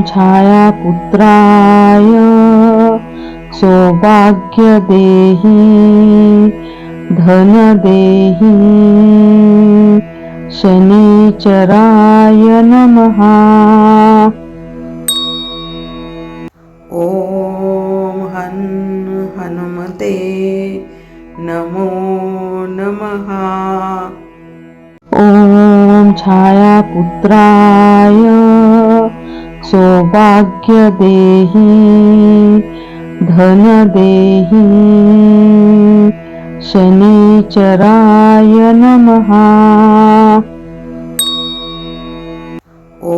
छायापुत्राय सौभाग्य देहि धन देहि शनिचराय नमः। ॐ हनुमते नमो नमः। ॐ छायापुत्राय सौभाग्य देहि धन देहि शनिचराय नमः। ॐ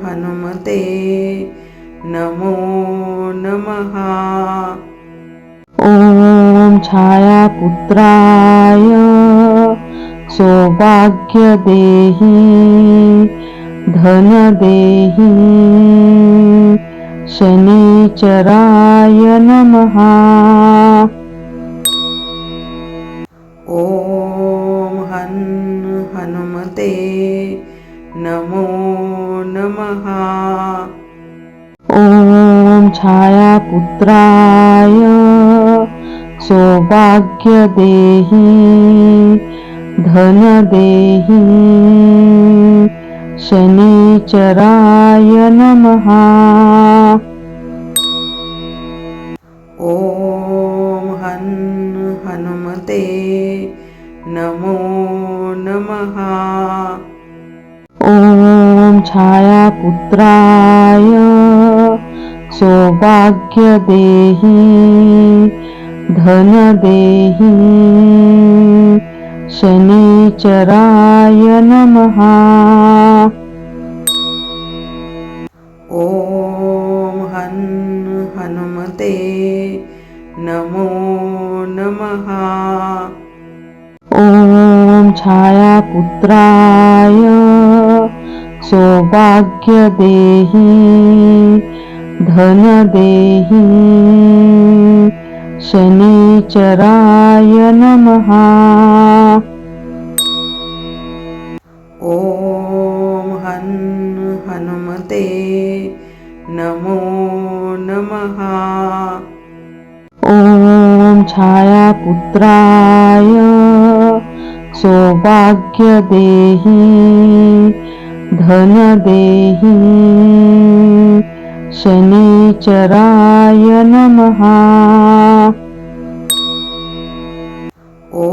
हनुमते नमो नमः। ॐ छायापुत्राय सौभाग्य देहि धन देहि शनिचराय नमः। ॐ हनुमते नमो नमः। ॐ छायापुत्राय सौभाग्य देहि धन देहि शनिचराय नमः। ॐ हनुमते नमो नमः। ॐ छायापुत्राय सौभाग्य देहि धन देहि शनिचराय नमः। ॐ हनुमते नमो नमः। ॐ छायापुत्राय सौभाग्य देहि धन देहि शनिचराय नमः। ॐ हनुमते नमो नमः। ॐ छायापुत्राय सौभाग्य देहि धन देहि शनिचराय नमः। ॐ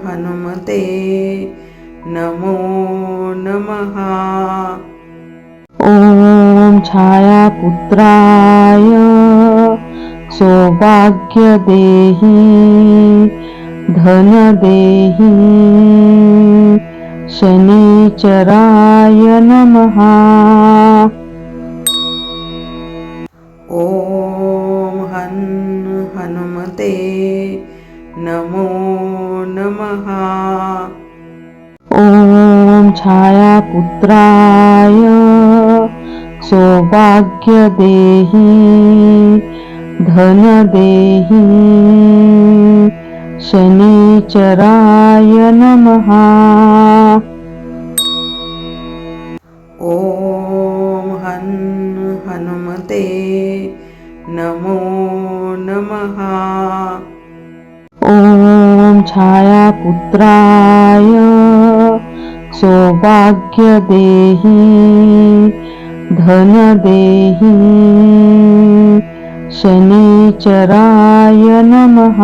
हनुमते नमो नमः। ॐ छायापुत्राय सौभाग्य देहि धन देहि शनिचराय नमः। ॐ हनुमते नमो नमः। ॐ छायापुत्राय सौभाग्य देहि धन देहि शनिचराय नमः। ॐ हनुमते नमो नमः। ॐ छायापुत्राय सौभाग्य देहि धन देहि शनिचराय नमः।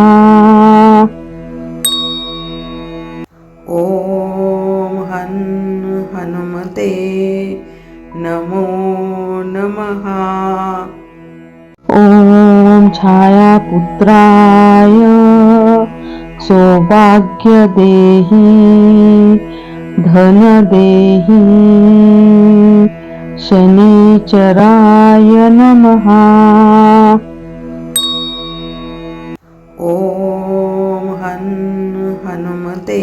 ॐ हनुमते नमो नमः। ॐ छायापुत्राय सौभाग्य देहि धन देहि शनिचराय नमः। ॐ हनुमते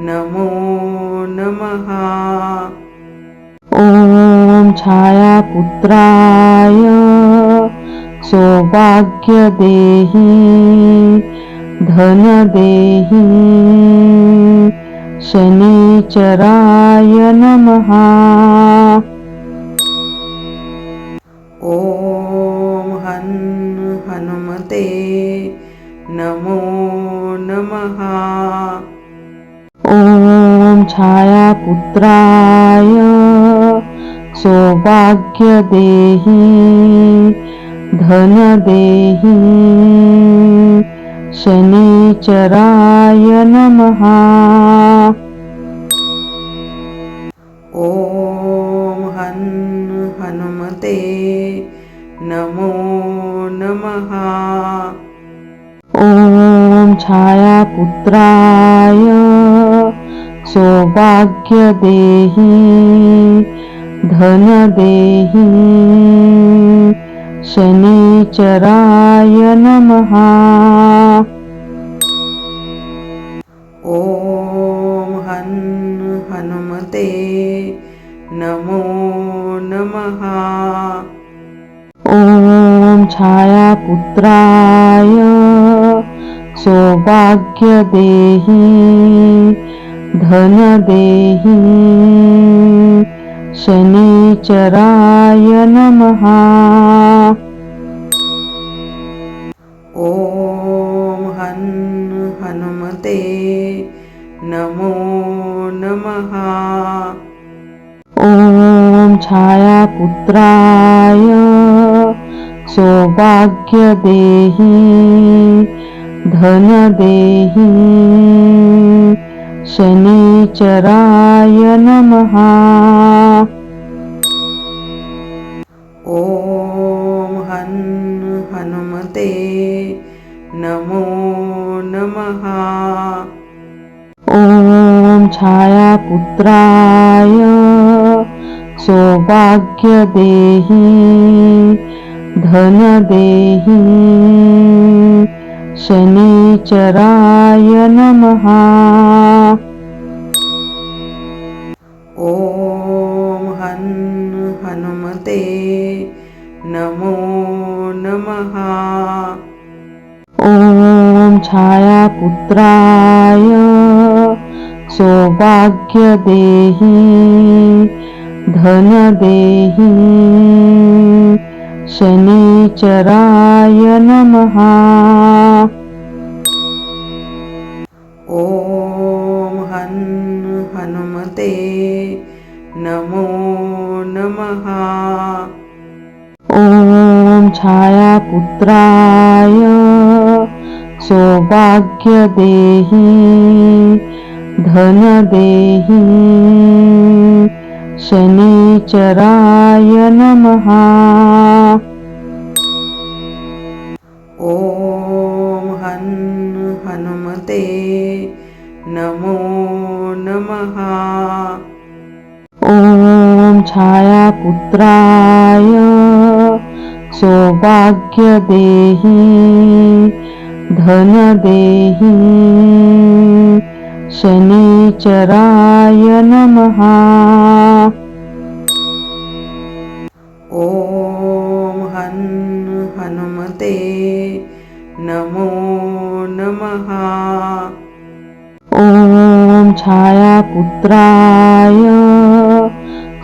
नमो नमः। ॐ छायापुत्राय सौभाग्य देहि धन देहि शनीचराय नमः। ॐ हनुमते नमो नमः। ॐ छायापुत्राय सौभाग्यदेहि धनदेहि शनीचराय नमः। ॐ हनुमते नमो नमः। ॐ छायापुत्राय सौभाग्यदेहि धनदेहि शनीचराय नमः। ॐ हनुमते नमो नमः। ॐ छायापुत्राय सौभाग्यदेहि धनदेहि शनीचराय नमः। ॐ हनुमते नमो नमः। ॐ छायापुत्राय सौभाग्यदेहि धनदेहि शनीचराय नमः। ॐ हनुमते नमो नमः। ॐ छायापुत्राय सौभाग्यदेहि धनदेहि शनीचराय नमः। ॐ हनुमते नमो नमः। ॐ छायापुत्राय सौभाग्यदेहि धनदेहि शनीचराय नमः। ॐ हनुमते नमो नमः। ॐ छायापुत्राय सौभाग्यदेहि धनदेहि शनीचराय नमः। ॐ हनुमते नमो नमः। ॐ छायापुत्राय सौभाग्यदेहि धनदेहि शनीचराय नमः। ॐ हनुमते नमो नमः। ॐ छायापुत्राय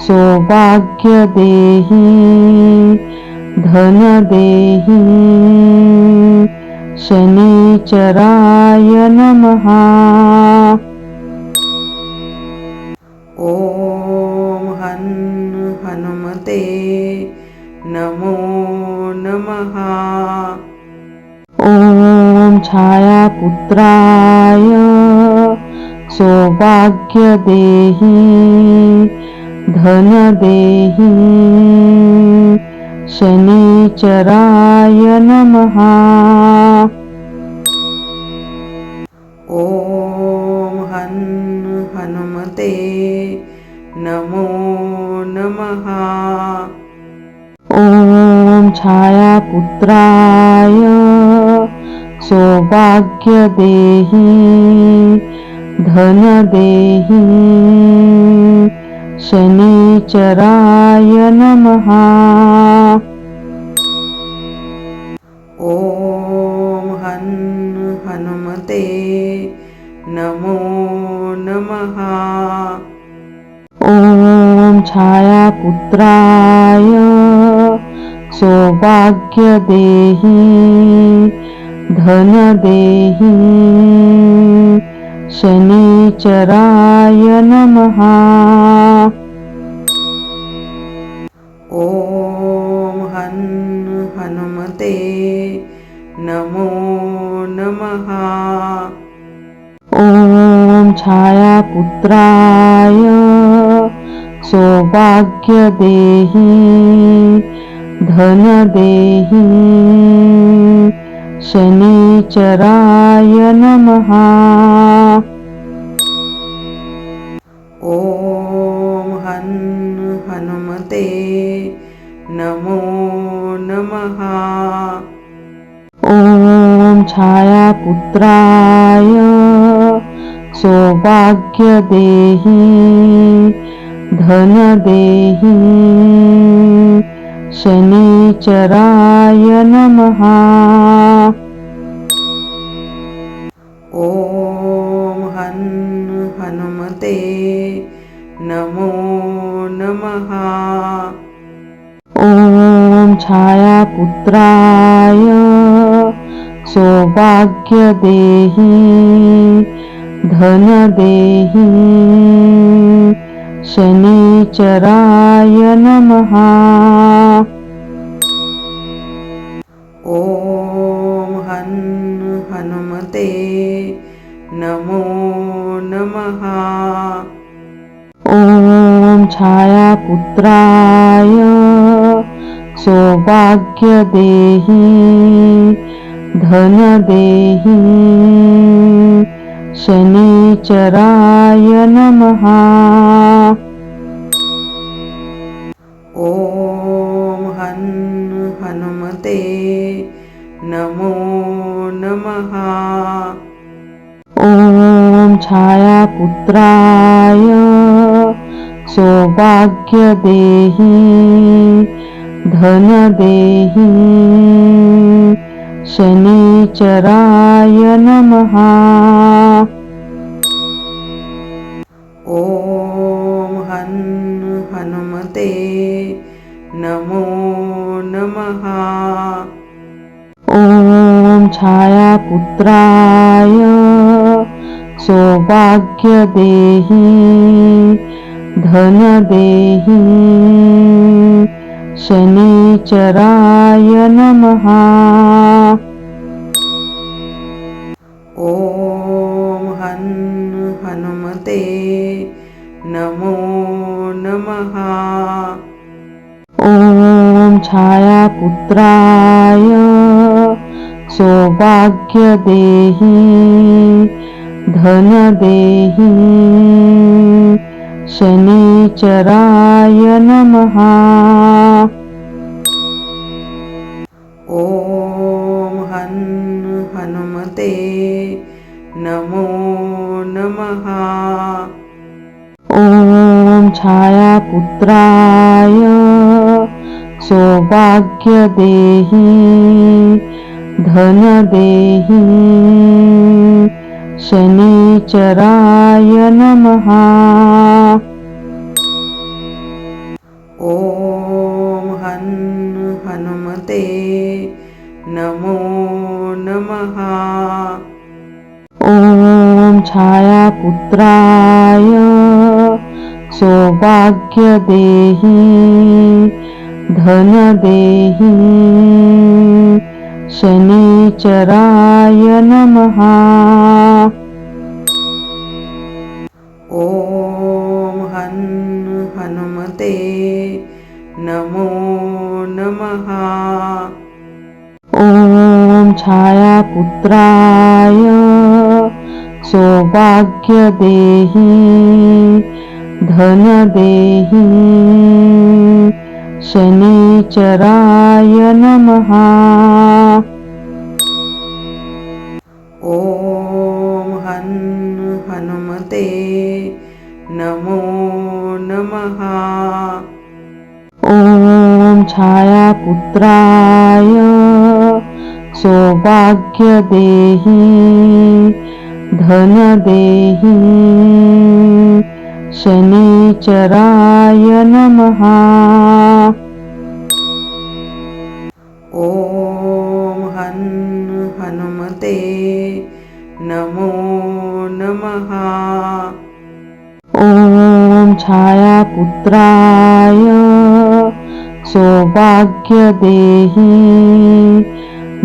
सौभाग्यदेहि धनदेहि शनीचराय नमः। ॐ हनुमते नमो नमः। ॐ छायापुत्राय सौभाग्यदेहि धनदेहि शनीचराय नमः। ॐ हनुमते नमो नमः। ॐ छायापुत्राय सौभाग्यदेहि धनदेहि शनीचराय नमः। ॐ हनुमते नमो नमः। छायापुत्राय सौभाग्य देहि धन देहि शनिचराय नमः। ॐ हं हनुमते नमो नमः। ॐ छायापुत्राय सौभाग्य देहि धन देहि शनिचराय नमः। ॐ हं हनुमते नमो नमः। ॐ छायापुत्राय सौभाग्य देहि धन देहि शनिचराय नमः। ॐ हं हनुमते नमो नमः। ॐ छायापुत्राय सौभाग्य देहि धन देहि शनिचराय नमः। ॐ हं हनुमते नमो नमः। ॐ छायापुत्राय सौभाग्य देहि धन देहि शनिचराय नमः। ॐ हं हनुमते नमो नमः। ॐ छायापुत्राय सौभाग्य देहि धन देहि शनिचराय नमः। ॐ हं हनुमते नमो नमः। ॐ छायापुत्राय सौभाग्य देहि धन देहि शनिचराय नमः। ॐ हं हनुमते नमो नमः। ॐ छायापुत्राय सौभाग्य देहि धन देहि शनिचराय नमः। ॐ हं हनुमते नमो नमः। ॐ छायापुत्राय सौभाग्य देहि धन देहि शनिचराय नमः। ॐ हं हनुमते नमो नमः। ॐ छायापुत्राय सौभाग्य देहि धन देहि शनिचराय नमः। ॐ हं हनुमते नमो नमः। ॐ छायापुत्राय सौभाग्य देहि धन देहि शनिचराय नमः। ॐ हं हनुमते नमो नमः। ॐ छायापुत्राय सौभाग्य देहि धन देहि शनिचराय नमः। ॐ हं हनुमते नमो नमः। ॐ छायापुत्राय सौभाग्यदेहि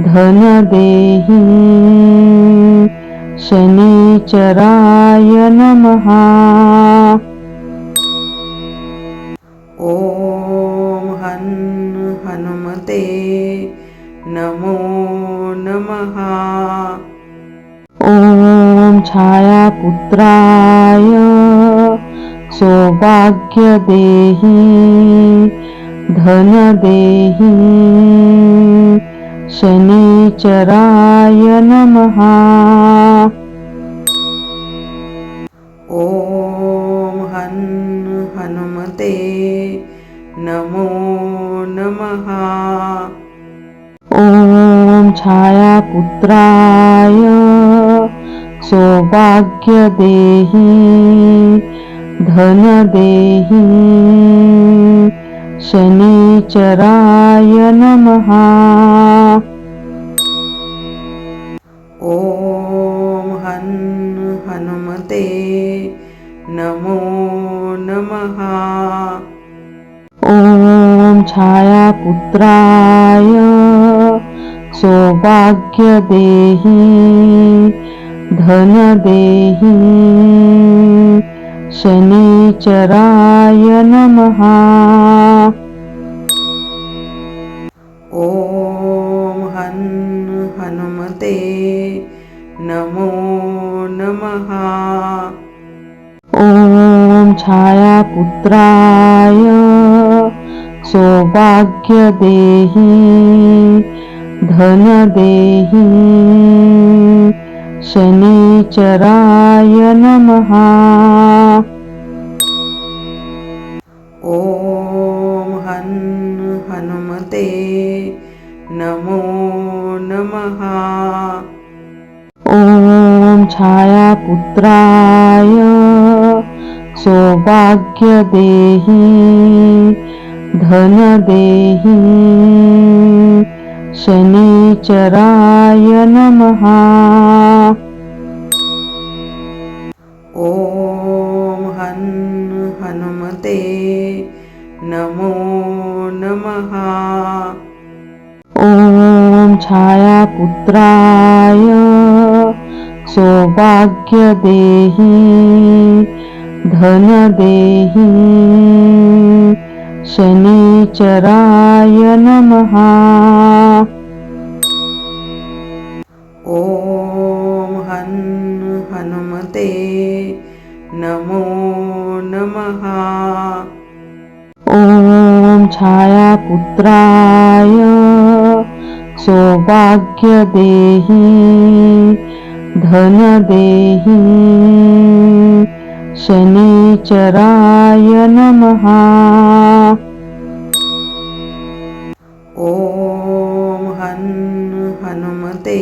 धनदेहि शनिचराय नमः। ॐ हं हनुमते नमो नमः। ॐ छायापुत्राय सौभाग्यदेहि धनदेहि शनिचराय नमः। ॐ हं हनुमते नमो नमः। ॐ छायापुत्राय सौभाग्यदेहि धनदेहि शनिचराय नमः। ॐ हं हनुमते नमो नमः। ॐ छायापुत्राय सौभाग्यदेहि धनदेहि शनिचराय नमः। ॐ हं हनुमते नमो नमः। ॐ छायापुत्राय सौभाग्यदेहि धनदेहि शनिचराय नमः। ॐ हं हनुमते नमो नमः। ॐ छायापुत्राय सौभाग्यदेहि धनदेहि शनिचराय नमः। ॐ हं हनुमते नमो नमः। ॐ छायापुत्राय सौभाग्यदेहि धनदेहि शनिचराय नमः। ॐ हं हनुमते नमो नमः। ॐ छायापुत्राय सौभाग्यदेहि धनदेहि शनिचराय नमः। ॐ हं हनुमते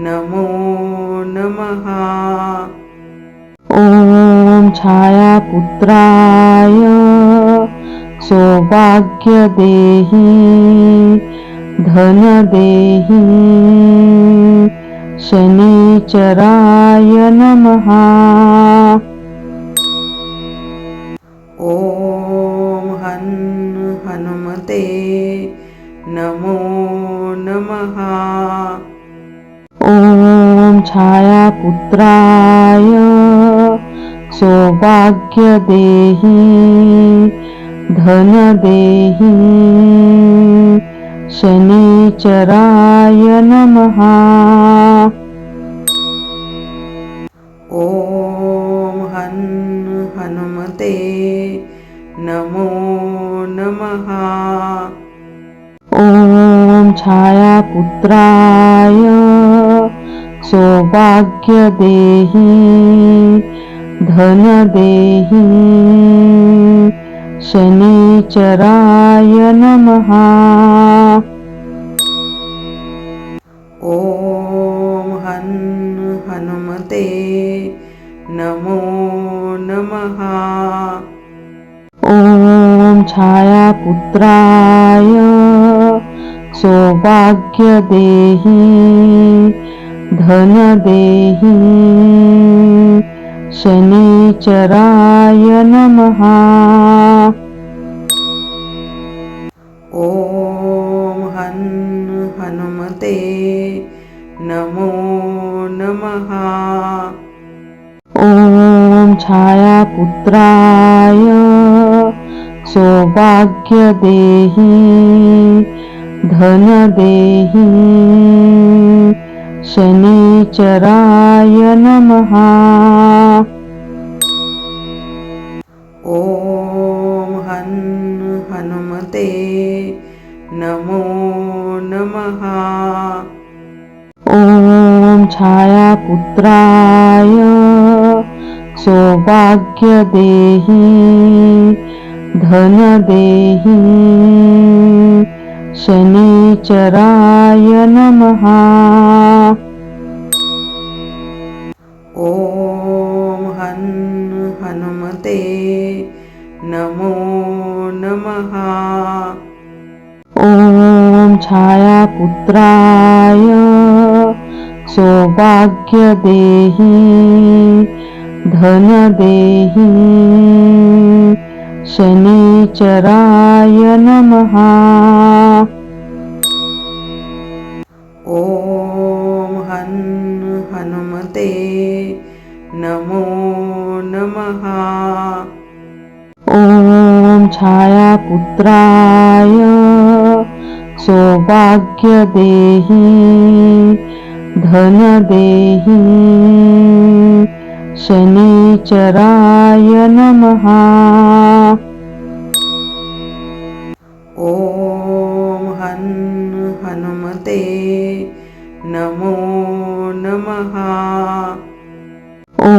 नमो नमः। ॐ छायापुत्राय सौभाग्यदेहि धनदेहि शनिचराय नमः। ॐ हं हनुमते नमो नमः। ॐ छायापुत्राय सौभाग्यदेहि धनदेहि शनिचराय नमः। ॐ हं हनुमते नमो नमः। ॐ छायापुत्राय सौभाग्यदेहि धनदेहि शनिचराय नमः। ॐ हं हनुमते नमो नमः। ॐ छायापुत्राय सौभाग्यदेहि धनदेहि शनिचराय नमः। ॐ हनुमते नमो नमः। ॐ छायापुत्राय सौभाग्यदेहि धनदेहि शनिचराय नमः। ॐ हनुमते नमो नमः। ॐ छायापुत्राय सौभाग्यदेहि धनदेहि शनिचराय नमः। ॐ हनुमते नमो नमः। ॐ छायापुत्राय सौभाग्यदेहि धनदेहि शनिचराय नमः। ॐ हनुमते नमो नमः। ॐ छायापुत्राय सौभाग्यदेहि धनदेहि शनिचराय नमः। ॐ हनुमते नमो नमः। ॐ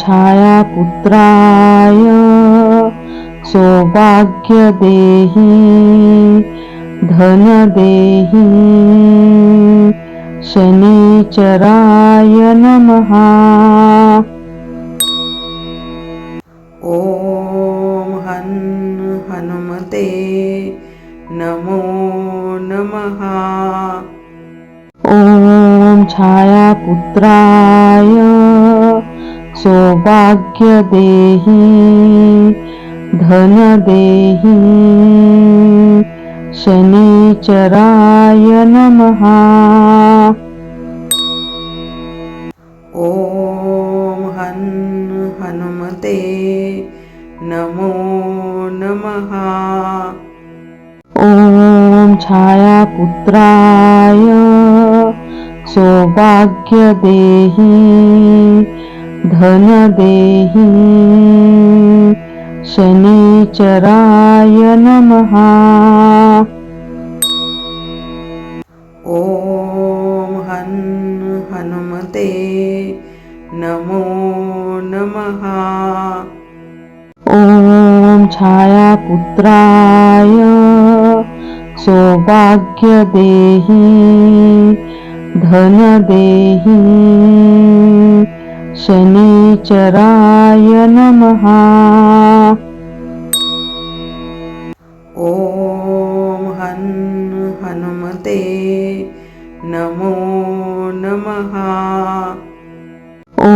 छायापुत्राय सौभाग्यदेहि धनदेहि शनिचराय नमः। ॐ हनुमते नमो नमः। ॐ छायापुत्राय सौभाग्यदेहि धनदेहि शनिचराय नमः। ॐ हनुमते नमो नमः। ॐ छायापुत्राय सौभाग्यदेहि धनदेहि शनिचराय नमः। ॐ हनुमते नमो नमः। ॐ छायापुत्राय सौभाग्यदेहि धनदेहि शनिचराय नमः। ॐ हनुमते नमो नमः। ॐ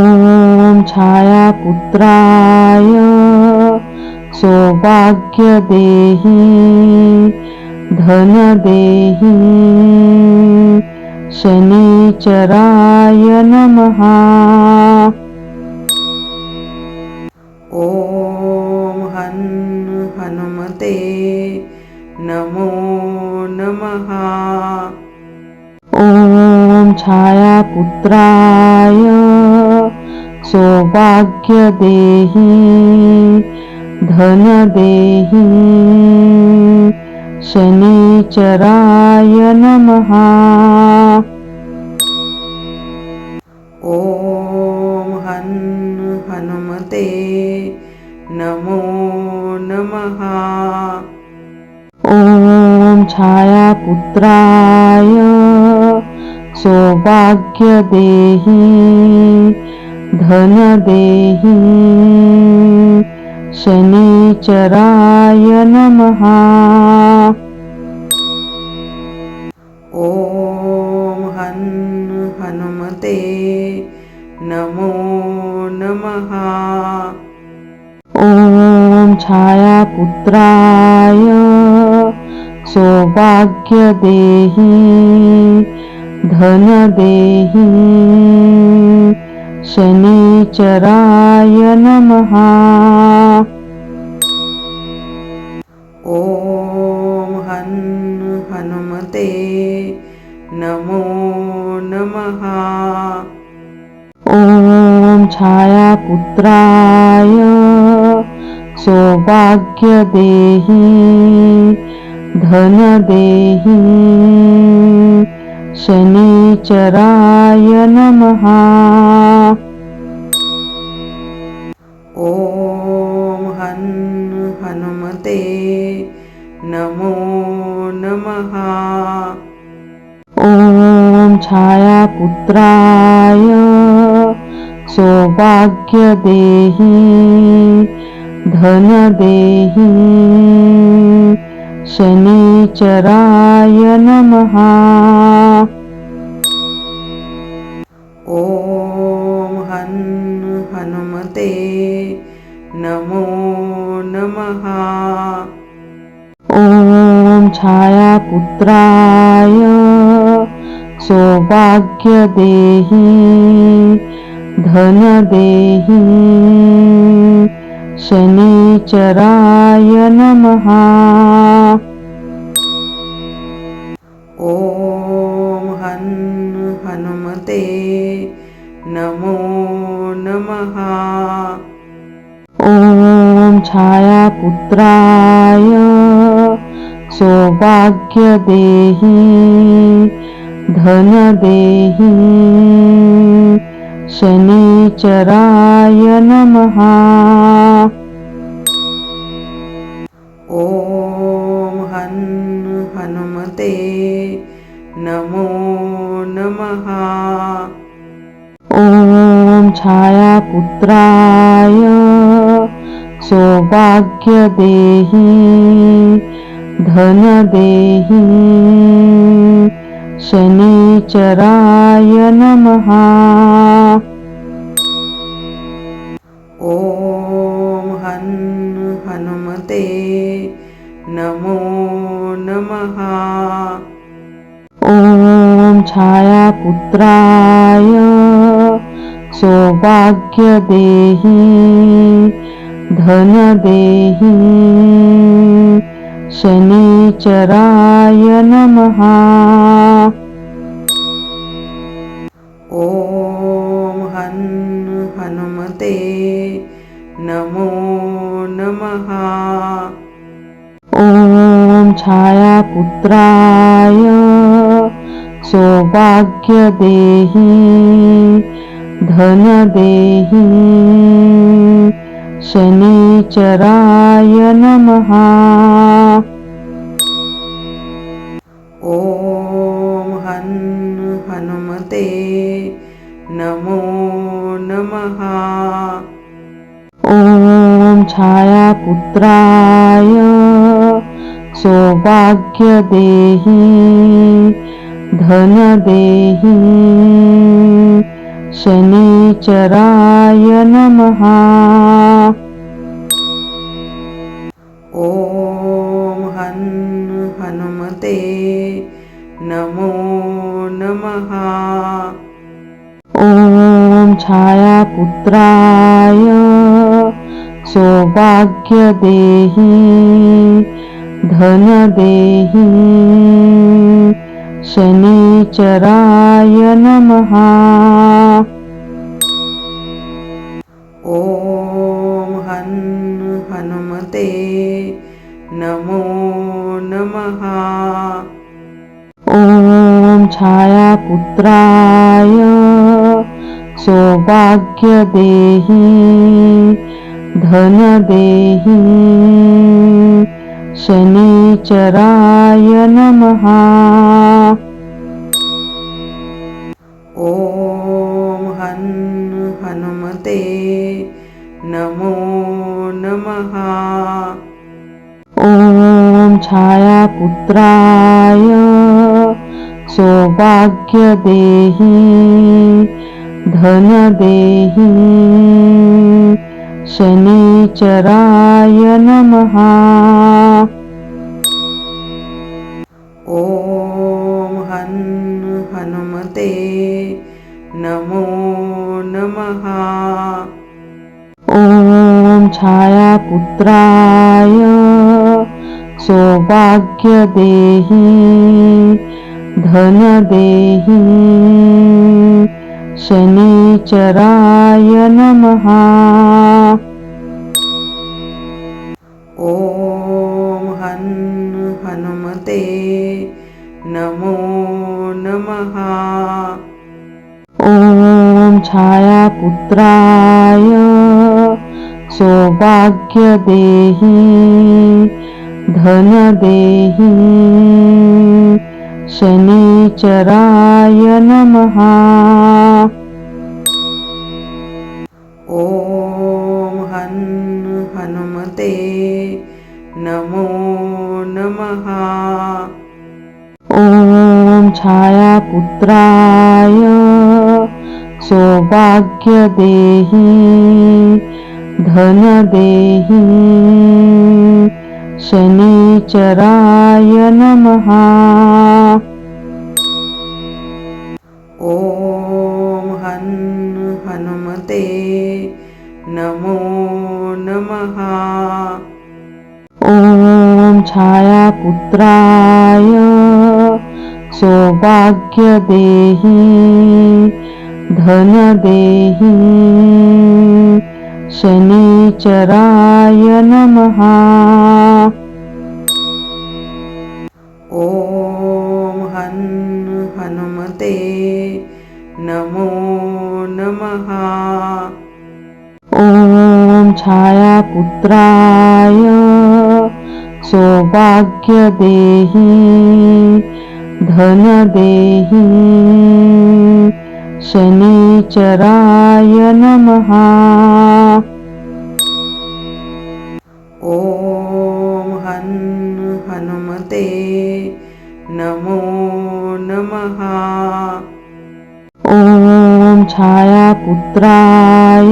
छायापुत्राय सौभाग्यदेहि धनदेहि शनिचराय नमः। ॐ हनुमते नमो नमः। ॐ छायापुत्राय सौभाग्यदेहि धनदेहि शनिचराय नमः। ॐ हनुमते नमो नमः। ॐ छायापुत्राय सौभाग्यदेहि धनदेहि शनिचराय नमः। ॐ हनुमते नमो नमः। ॐ छायापुत्राय सौभाग्यदेहि धनदेहि शनिचराय नमः। ॐ हनुमते नमो नमः। ॐ छायापुत्राय सौभाग्यदेहि धनदेहि शनिचराय नमः। ॐ हनुमते नमो नमः। ॐ छायापुत्राय सौभाग्यदेहि धनदेहि शनिचराय नमः। ॐ हनुमते नमो नमः। ॐ छायापुत्राय सौभाग्यदेहि धनदेहि शनिचराय नमः। ॐ हनुमते नमो नमः। ॐ छायापुत्राय सौभाग्यदेहि धनदेहि शनिचराय नमः। ॐ हनुमते नमो नमः। ॐ छायापुत्राय सौभाग्यदेहि धनदेहि शनिचराय नमः। ॐ हनुमते नमो नमः। ॐ छायापुत्राय सौभाग्यदेहि धनदेहि शनिचराय नमः। ॐ हनुमते नमो नमः। ॐ छायापुत्राय सौभाग्यदेहि धनदेहि शनिचराय नमः। ॐ हनुमते नमो नमः। ॐ छायापुत्राय सौभाग्यदेहि धनदेहि शनिचराय नमः। ॐ हनुमते नमो नमः। ॐ छायापुत्राय सौभाग्यदेहि धनदेहि शनिचराय नमः। ॐ हनुमते नमो नमः। ॐ छायापुत्राय सौभाग्यदेहि धनदेहि शनिचराय नमः। ॐ हनुमते नमो नमः। नमः। ॐ छायापुत्राय सौभाग्यदेहि धनदेहि शनिचराय नमः। ॐ हनुमते नमो नमः। ॐ छायापुत्राय सौभाग्यदेहि धनदेहि शनिचराय नमः। ॐ हनुमते नमो नमः। ॐ छायापुत्राय सौभाग्यदेहि धनदेहि शनिचराय नमः। ॐ हनुमते नमो नमः। ॐ छायापुत्राय सौभाग्यदेहि धनदेहि शनिचराय नमः। ॐ हनुमते नमो नमः। ॐ छायापुत्राय सौभाग्यदेहि धनदेहि शनिचराय नमः। ॐ हनुमते नमो नमः। ॐ छायापुत्राय सौभाग्यदेहि धनदेहि शनिचराय नमः। ॐ हनुमते नमो नमः। ॐ छायापुत्राय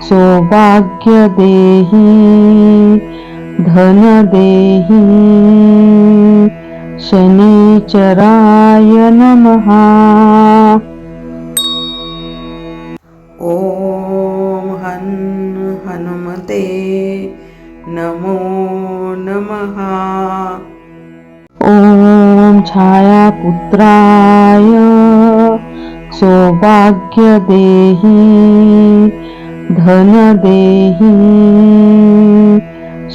सौभाग्यदेहि धनदेहि शनिचराय नमः। ॐ हनुमते नमो नमः। ॐ छायापुत्राय सौभाग्यदेहि धनदेहि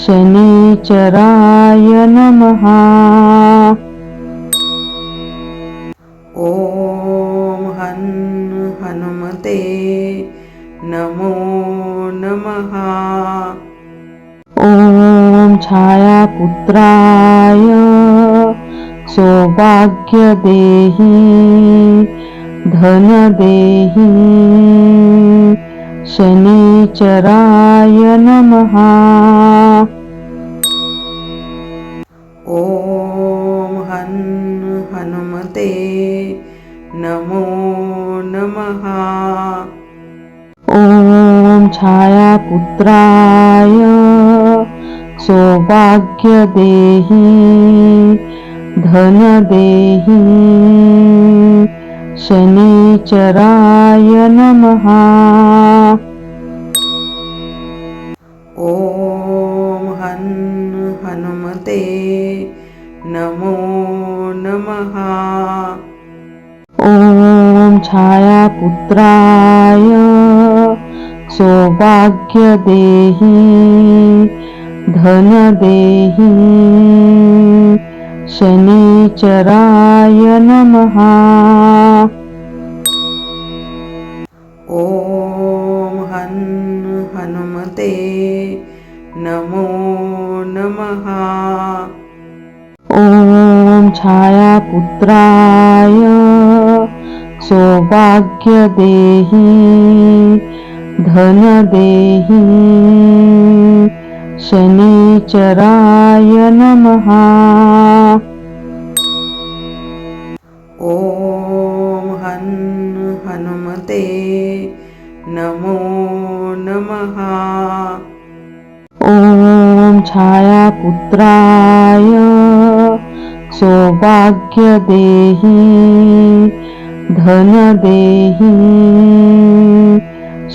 शनिचराय नमः। ॐ हनुमते नमो नमः। ॐ छायापुत्राय सौभाग्यदेहि धनदेहि शनिचराय नमः। ॐ हनुमते नमो नमः। ॐ छायापुत्राय सौभाग्यदेहि धनदेहि शनिचराय नमः। ॐ हनुमते नमो नमः। ॐ छायापुत्राय सौभाग्यदेहि धनदेहि शनिचराय नमः। ॐ हनुमते नमो नमः। ॐ छायापुत्राय सौभाग्यदेहि धन देहि शनिचराय नमः। ॐ हं हनुमते नमो नमः। ॐ छायापुत्राय सौभाग्यदेहि धन देहि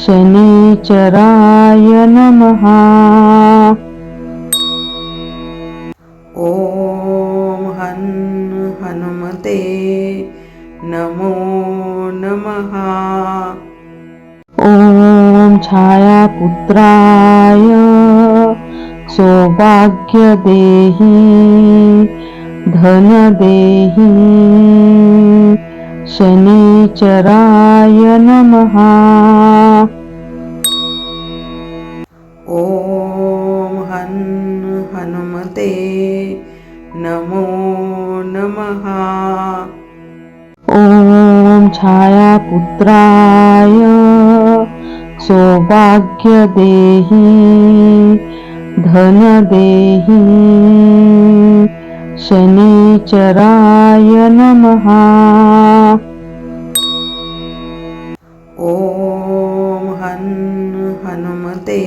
शनिचराय नमः। ॐ हं हनुमते नमो नमः। ॐ छायापुत्राय सौभाग्यदेहि धन देहि शनिचराय नमः। ॐ हं हनुमते नमो नमः। ॐ छायापुत्राय सौभाग्यदेहि धन देहि शनिचराय नमः। ॐ हं हनुमते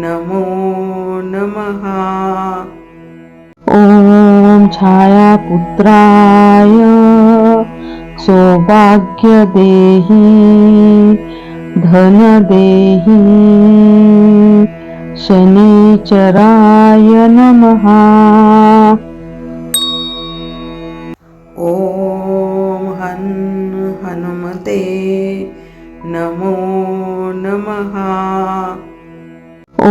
नमो नमः। ॐ छायापुत्राय सौभाग्यदेहि धन देहि शनिचराय नमः। ॐ हं हनुमते नमो नमः। ॐ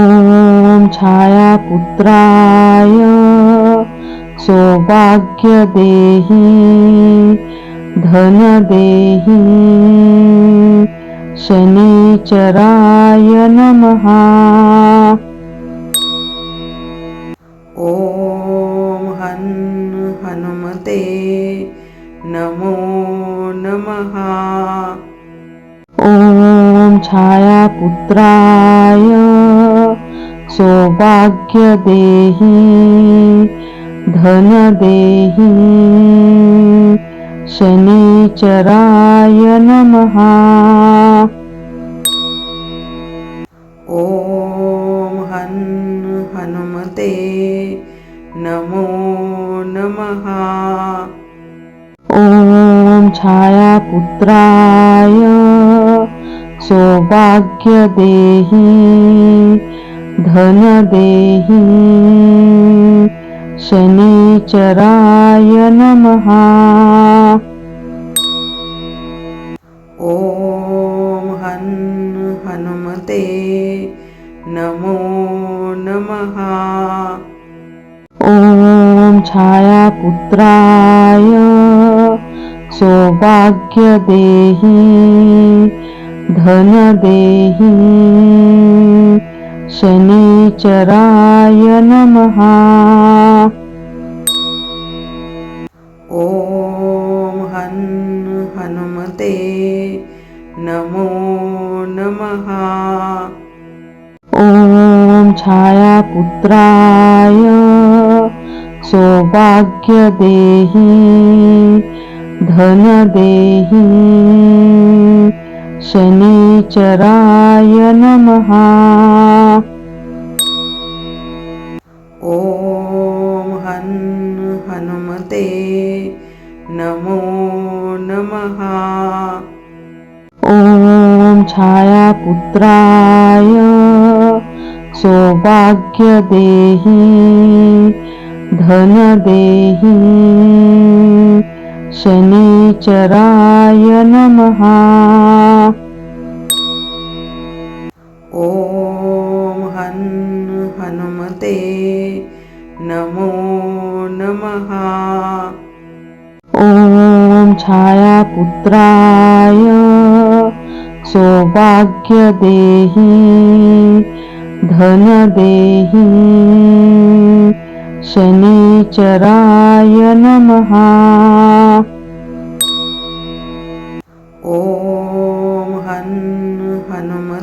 छायापुत्राय सौभाग्यदेहि धन देहि शनिचराय नमः। ॐ हं हनुमते नमो नमः। ॐ छायापुत्राय सौभाग्यदेहि धन देहि शनिचराय नमः। ॐ हं हनुमते नमो नमः। ॐ छायापुत्राय सौभाग्यदेहि धन देहि शनिचराय नमः। ॐ हं हनुमते नमो नमः। ॐ छायापुत्राय सौभाग्यदेहि धन देहि शनिचराय नमः। ॐ हं हनुमते नमो नमः। ॐ छायापुत्राय सौभाग्यदेहि धन देहि शनिचराय नमः। ॐ हं हनुमते नमो नमः। ॐ छायापुत्राय सौभाग्यदेहि धन देहि शनिचराय नमः। ॐ हं हनुमते नमो नमः। ॐ छायापुत्राय सौभाग्यदेहि धन देहि शनिचराय नमः। ॐ हं हनुमते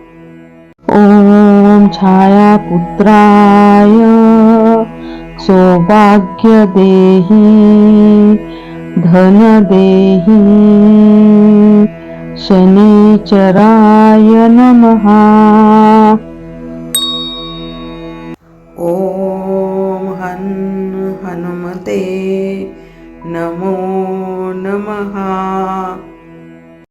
ॐ छायापुत्राय सौभाग्य देहि धन देहि शनिचराय नमः। ॐ हं हनुमते नमो नमः।